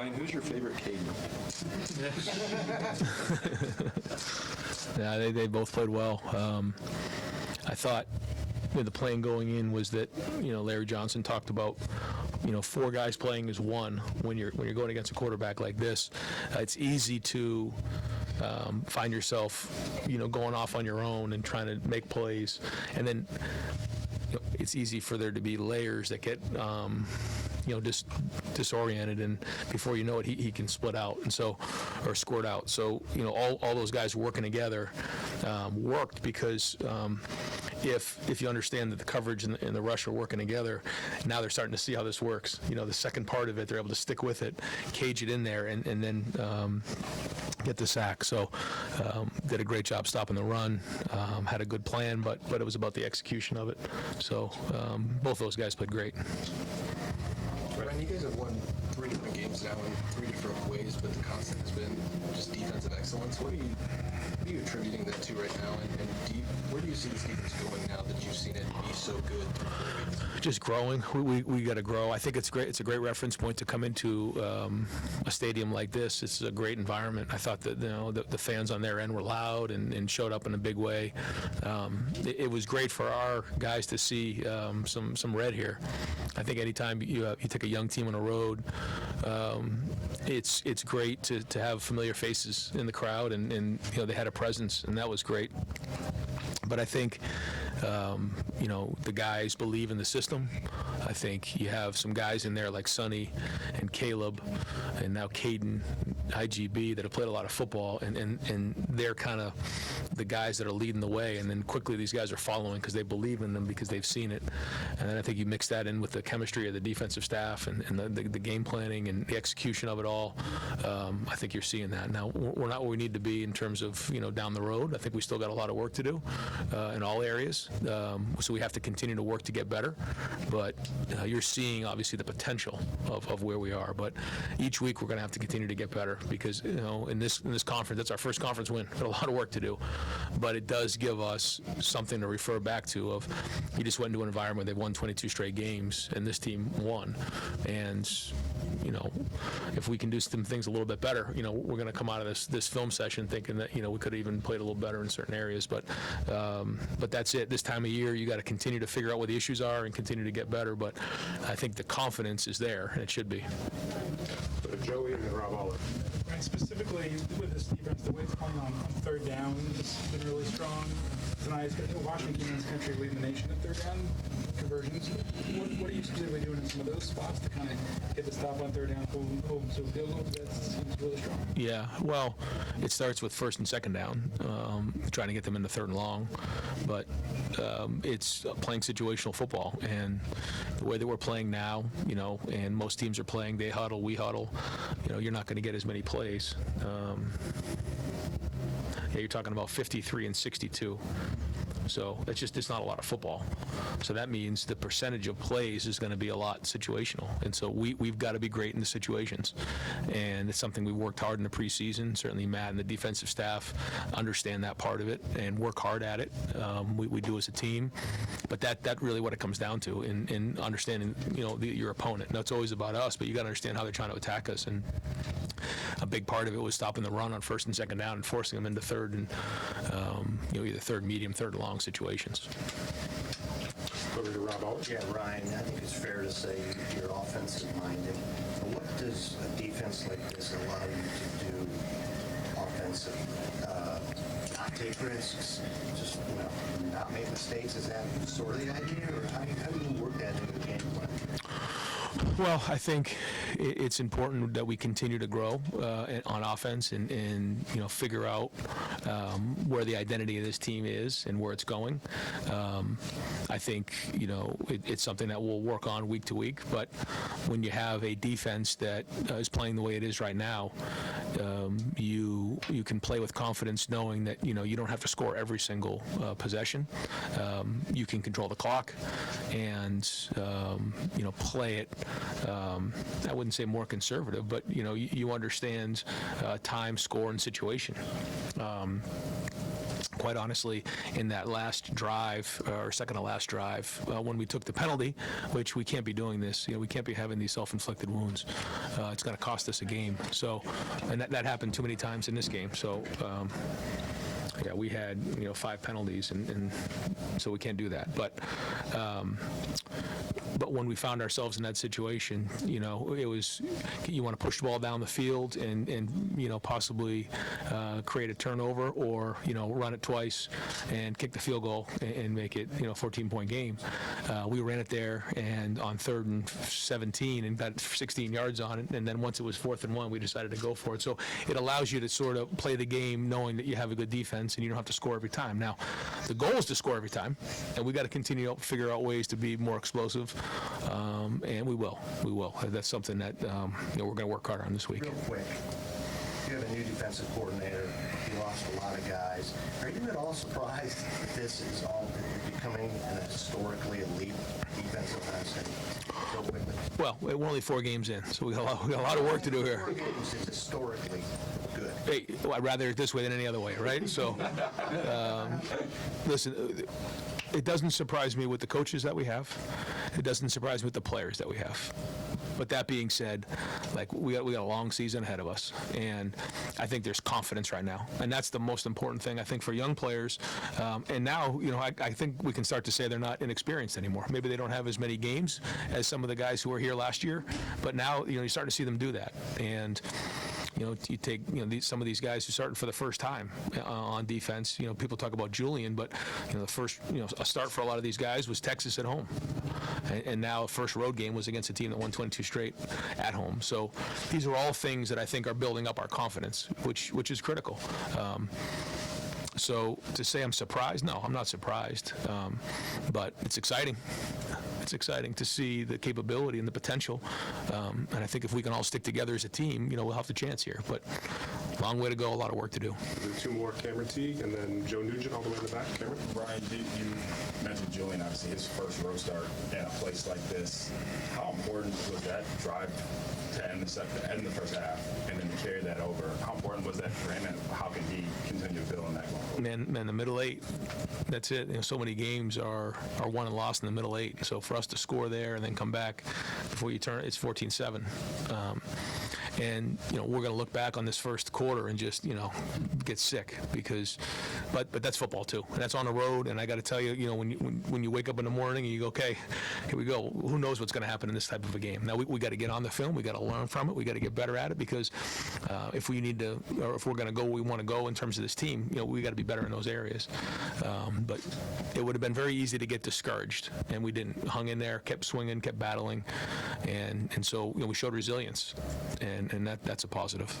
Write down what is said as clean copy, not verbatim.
Ryan, who's your favorite Caden? Yeah, they both played well. I thought the plan going in was that Larry Johnson talked about 4 guys playing as one when you're going against a quarterback like this. It's easy to find yourself going off on your own and trying to make plays, and then it's easy for there to be layers that get disoriented, and before you know it, he can split out or squirt out. So all those guys working together worked because if you understand that the coverage and the rush are working together, now they're starting to see how this works. The second part of it, they're able to stick with it, cage it in there, and then get the sack. So did a great job stopping the run, had a good plan, but it was about the execution of it. So both those guys played great. Ryan, you guys have won 3 different games now in 3 different ways, but the constant has been just defensive excellence. What are you attributing that to right now, and where do you see this defense going now that you've seen it be so good? Just growing. We got to grow. I think it's great. It's a great reference point to come into a stadium like this. It's a great environment. I thought that the fans on their end were loud and showed up in a big way. It was great for our guys to see some red here. I think anytime you take a young team on the road, it's great to have familiar faces in the crowd, and they had a presence, and that was great. But I think, the guys believe in the system. I think you have some guys in there like Sonny and Caleb and now Caden, IGB, that have played a lot of football, and they're kind of the guys that are leading the way, and then quickly these guys are following because they believe in them because they've seen it. And then I think you mix that in with the chemistry of the defensive staff and the game planning and the execution of it all. I think you're seeing that. Now, we're not where we need to be in terms of, down the road. I think we still got a lot of work to do in all areas. So we have to continue to work to get better. But you're seeing, obviously, the potential of where we are. But each week we're going to have to continue to get better because, in this conference, that's our first conference win. Got a lot of work to do. But it does give us something to refer back to of you just went into an environment where they've won 22 straight games, and this team won. And, if we can do some things a little bit better, we're going to come out of this film session thinking that, we could have even played a little better in certain areas. But that's it. This time of year, you got to continue to figure out what the issues are and continue to get better. But I think the confidence is there, and it should be. Joey and then Rob Oliver. Right, specifically with this defense, the way it's playing on third down has been really strong. Tonight, Washington in this country leading the nation at third down conversions. What are you specifically doing in some of those spots to kind of get the stop on third down, hold so field goal? That seems really strong. Yeah, well, it starts with first and second down, trying to get them into third and long. But it's playing situational football, and the way that we're playing now, and most teams are playing, they huddle, we huddle. You're not going to get as many plays. You're talking about 53 and 62. So it's not a lot of football. So that means the percentage of plays is going to be a lot situational. And so we've got to be great in the situations. And it's something we worked hard in the preseason. Certainly Matt and the defensive staff understand that part of it and work hard at it. We do as a team. But that really what it comes down to in understanding, your opponent. Now, it's always about us, but you got to understand how they're trying to attack us. And a big part of it was stopping the run on first and second down and forcing them into third and, either third medium, third long situations. Over to Rob Oliver. Yeah, Ryan, I think it's fair to say you're offensive-minded. What does a defense like this allow you to do offensive? Not take risks, just not make mistakes? Is that sort of the idea, or how do you work that into the game plan? Well, I think it's important that we continue to grow on offense and figure out where the identity of this team is and where it's going. I think it's something that we'll work on week to week. But when you have a defense that is playing the way it is right now, you can play with confidence, knowing that you don't have to score every single possession. You can control the clock and play it. I wouldn't say more conservative, but you understand time, score, and situation. quite honestly, in that last drive, or second to last drive, when we took the penalty, which we can't be doing this. We can't be having these self-inflicted wounds. It's going to cost us a game. So, and that happened too many times in this game. So, yeah, we had 5 penalties, and so we can't do that. But when we found ourselves in that situation, it was, you want to push the ball down the field and possibly create a turnover, or run it twice and kick the field goal and make it 14-point game. We ran it there and on 3rd and 17 and got 16 yards on it, and then once it was 4th and 1, we decided to go for it. So it allows you to sort of play the game knowing that you have a good defense and you don't have to score every time. Now, the goal is to score every time, and we got to continue to figure out ways to be more explosive, and we will. That's something that we're going to work hard on this week. Real quick, you have a new defensive coordinator. You lost a lot of guys. Are you at all surprised that this is all becoming an historically elite defensive asset? Well, we're only 4 games in, so we got a lot of work to do here. 4 games is historically good. Hey, I'd rather it this way than any other way, right? So, listen, it doesn't surprise me with the coaches that we have. It doesn't surprise me with the players that we have. But that being said, like, we got a long season ahead of us, and I think there's confidence right now, and that's the most important thing I think for young players. And now, I think we can start to say they're not inexperienced anymore. Maybe they don't have as many games as some of the guys who were here last year, but now you start to see them do that. And you take some of these guys who started for the first time on defense. People talk about Julian, but the first a start for a lot of these guys was Texas at home, and now a first road game was against a team that won 22 straight at home. So these are all things that I think are building up our confidence, which is critical. So to say I'm surprised, no, I'm not surprised, but it's exciting. It's exciting to see the capability and the potential, and I think if we can all stick together as a team, we'll have the chance here. But long way to go, a lot of work to do. The 2 more, Cameron Teague, and then Joe Nugent all the way in the back. Cameron? Brian, you mentioned Julian, obviously his first road start in a place like this. How important was that drive to end the first half and then to carry that over? How important was that for him, and how can he continue to build on that going forward? Man, the middle 8, that's it. So many games are won and lost in the middle 8. So for us to score there and then come back before you turn, it's 14-7. And we're going to look back on this first quarter and just get sick, because but that's football too, and that's on the road. And I got to tell you, when you wake up in the morning and you go, okay, here we go, who knows what's going to happen in this type of a game. Now we got to get on the film, we got to learn from it, we got to get better at it, because if we need to, or if we're going to go where we want to go in terms of this team, we got to be better in those areas. But it would have been very easy to get discouraged, and we didn't. Hung in there, kept swinging, kept battling, and so we showed resilience, and that's a positive.